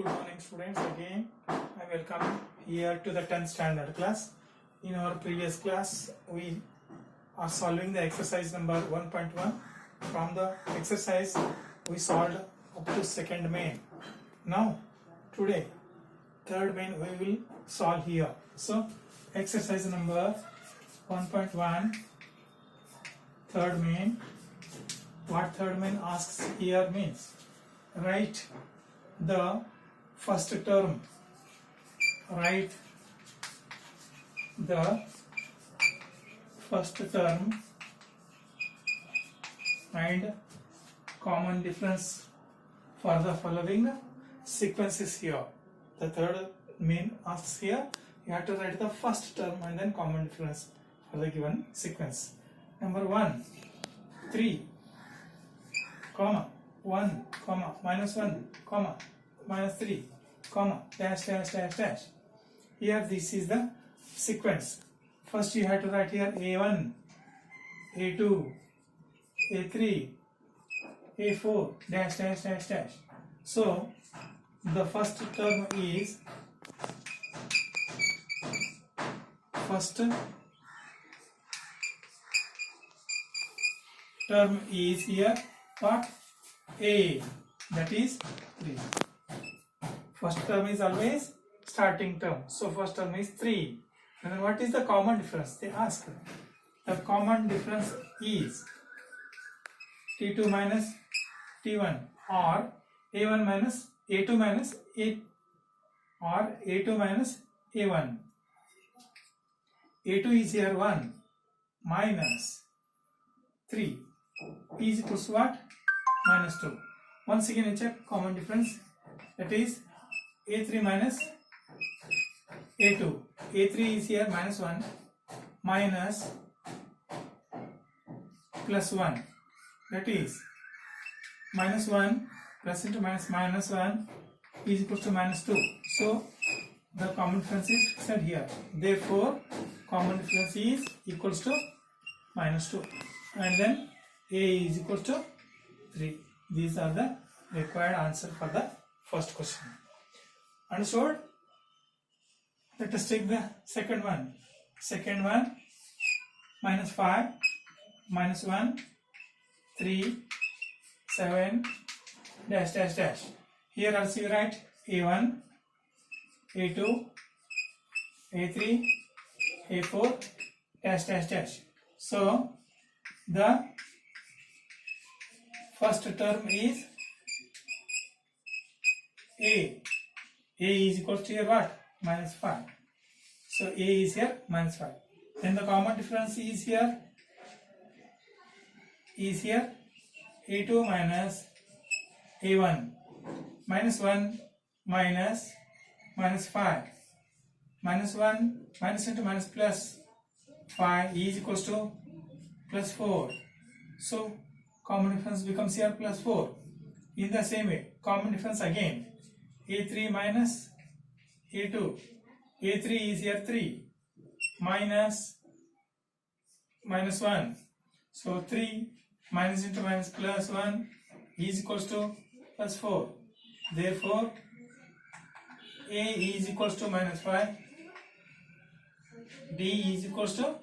Good morning students, again I welcome here to the 10th standard class. In our previous class we are solving the exercise number 1.1. From the exercise we solved up to second main. Now today third main we will solve here. So exercise number 1.1 third main. What third main asks here means write the first term, write the first term and common difference for the following sequences here. The third main asks here you have to write the first term and then common difference for the given sequence. Number 1, 3, comma 1, comma minus 1, comma minus 3, comma dash dash dash dash. Here this is the sequence. First you have to write here A1, A2, A3, A4 dash dash dash dash. So the first term is here what? A, that is 3. First term is always starting term, so first term is 3. And then what is the common difference? They ask. The common difference is T2 minus T1 or A1 minus A2 minus A or A2 minus A1. A2 is here 1 minus 3 is equals to what? Minus 2. Once again I check common difference, that is A3 minus A2. A3 is here minus 1 minus plus 1, that is minus 1 plus into minus 1 is equals to minus 2. So the common difference is said here. Therefore common difference is equals to minus 2 and then A is equals to 3. These are the required answer for the first question. Understood? Let us take the second one. Second one, minus 5, minus 1, 3, 7, dash dash dash. Here also you write A1, A2, A3, A4, dash dash dash. So the first term is A. A is equal to here what? Minus 5. So A is here minus 5. Then the common difference is here A2 minus A1. Minus 1 minus 5. Minus 1 minus into minus plus 5 is equals to plus 4. So common difference becomes here plus 4. In the same way, common difference again, A3 minus A2. A3 is here 3 minus 1. So 3 minus into minus plus 1 is equals to plus 4. Therefore A is equals to minus 5. D is equals to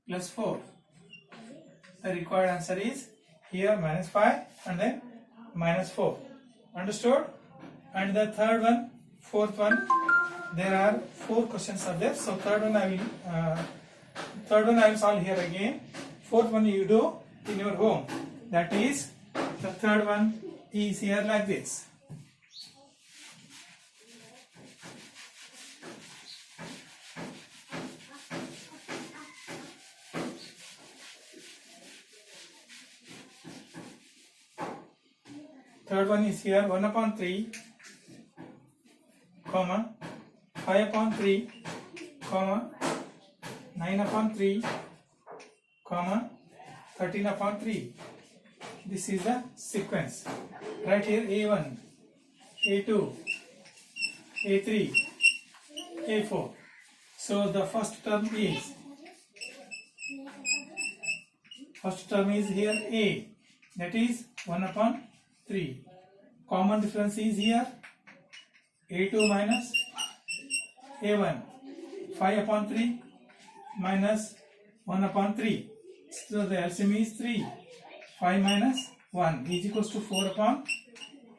plus 4. The required answer is here minus 5 and then minus 4. Understood? And the third one, fourth one, there are 4 questions are there. So third one I will solve here again. Fourth one you do in your home. That is, the third one is here like this. Third one is here 1 upon 3, comma 5 upon 3, comma 9 upon 3, comma 13 upon 3. This is the sequence. Right here A1, A2, A3, A4. So the first term is here A, that is 1 upon 3. Common difference is here A2 minus A1. 5 upon 3 minus 1 upon 3. So the LCM is 3. 5 minus 1 is equals to 4 upon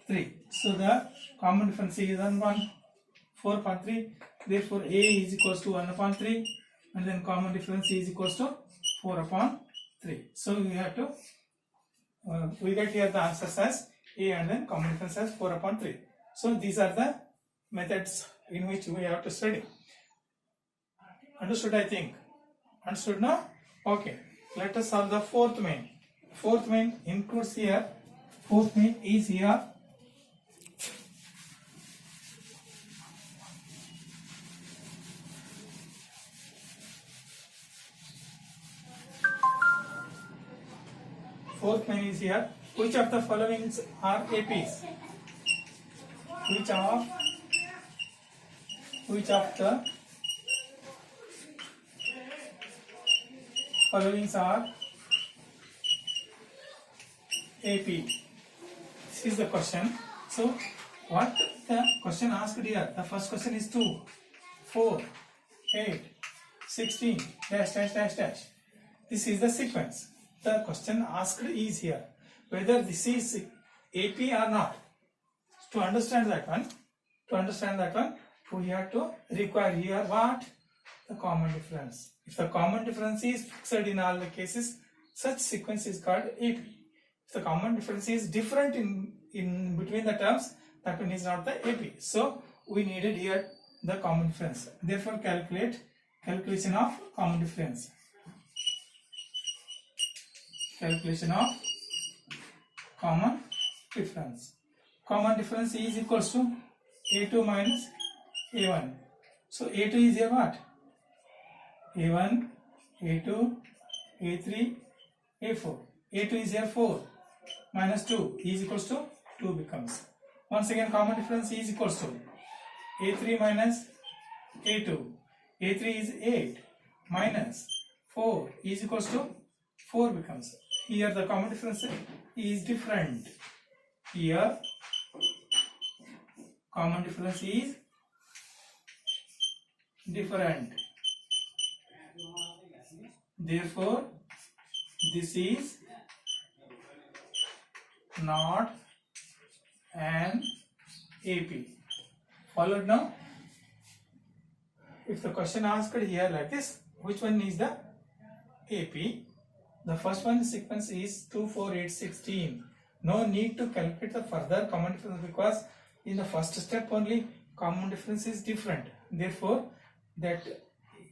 3. So the common difference is 4 upon 3. Therefore A is equals to 1 upon 3, and then common difference is equals to 4 upon 3. So we have to we get here the answers as A and then common difference as 4 upon 3. So these are the methods in which we have to study. Understood, I think? Understood now? Okay. Let us solve the fourth main. Fourth main includes here. Fourth main is here. Fourth main is here. Which of the following are APs? Which of the following are AP? This is the question. So what the question asked here? The first question is 2, 4, 8, 16, dash, dash, dash, dash. This is the sequence. The question asked is here whether this is AP or not. To understand that one, we have to require here what? The common difference. If the common difference is fixed in all the cases, such sequence is called AP. If the common difference is different in between the terms, that one is not the AP. So we needed here the common difference. Therefore, calculation of common difference. Calculation of common difference. Common difference is equals to A2 minus A1. So A2 is here what? A1, A2, A3, A4. A2 is here 4 minus 2 is equals to 2 becomes. Once again common difference is equals to A3 minus A2. A3 is 8 minus 4 is equals to 4 becomes. Here the common difference is different. Here common difference is different. Therefore, this is not an AP. Followed now? If the question asked here like this, which one is the AP? The first one sequence is 2, 4, 8, 16. No need to calculate the further common difference because in the first step only common difference is different. Therefore, that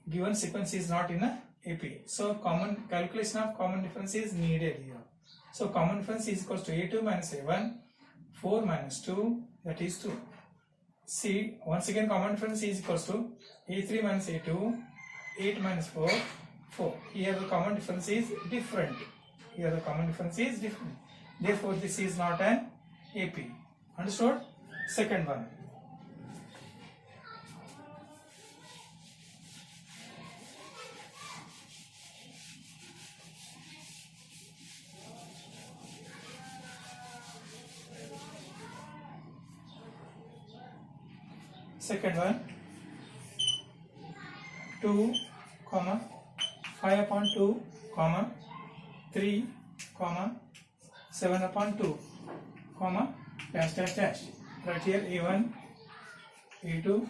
given sequence is not in a AP. So common calculation of common difference is needed here. So common difference is equals to A2 minus A1, 4 minus 2, that is 2. See, once again common difference is equals to A3 minus A2, 8 minus 4, 4. Here the common difference is different. Therefore, this is not an AP. Understood? Second one. Second one, 2, 5 upon 2, 3, 7 upon 2, dash, dash, dash. Right here A1, A2,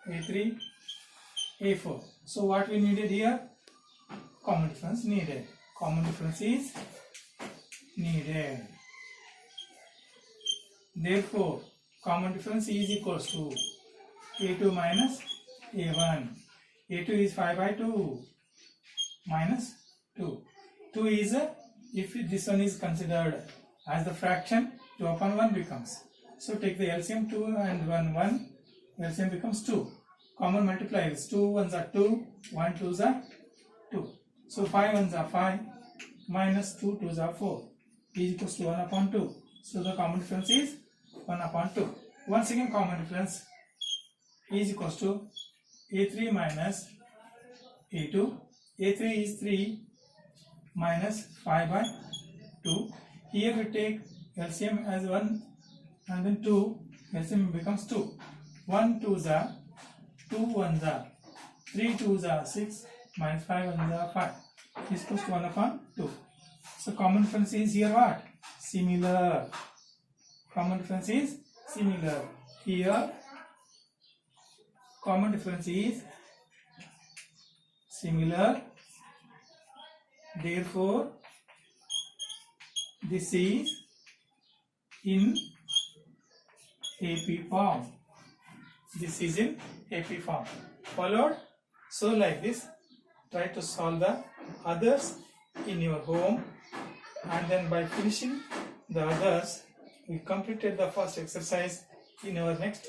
A3, A4. So what we needed here? Common difference needed. Common difference is needed. Therefore, common difference is equals to A2 minus A1. A2 is 5 by 2 minus 2. 2 is, if this one is considered as the fraction, 2 upon 1 becomes. So take the LCM 2 and 1, LCM becomes 2. Common multipliers, 2 ones are 2, 1 2s are 2. So 5 ones are 5, minus 2 2s are 4, is equals to 1 upon 2. So the common difference is 1 upon 2. Once again common difference is equals to A3 minus A2. A3 is 3 minus 5 by 2. Here we take LCM as 1 and then 2. LCM becomes 2. 1 2s are 2 1s are 3 2s are 6 minus 5 1s are 5 is equals to 1 upon 2. So common difference is here what? Similar. Common difference is similar. Here common difference is similar. Therefore this is in AP form. This is in AP form. Followed? So like this, try to solve the others in your home, and then by finishing the others, we completed the first exercise. In our next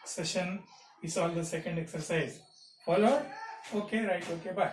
session, we solve the second exercise. Followed? Okay, right, okay, bye.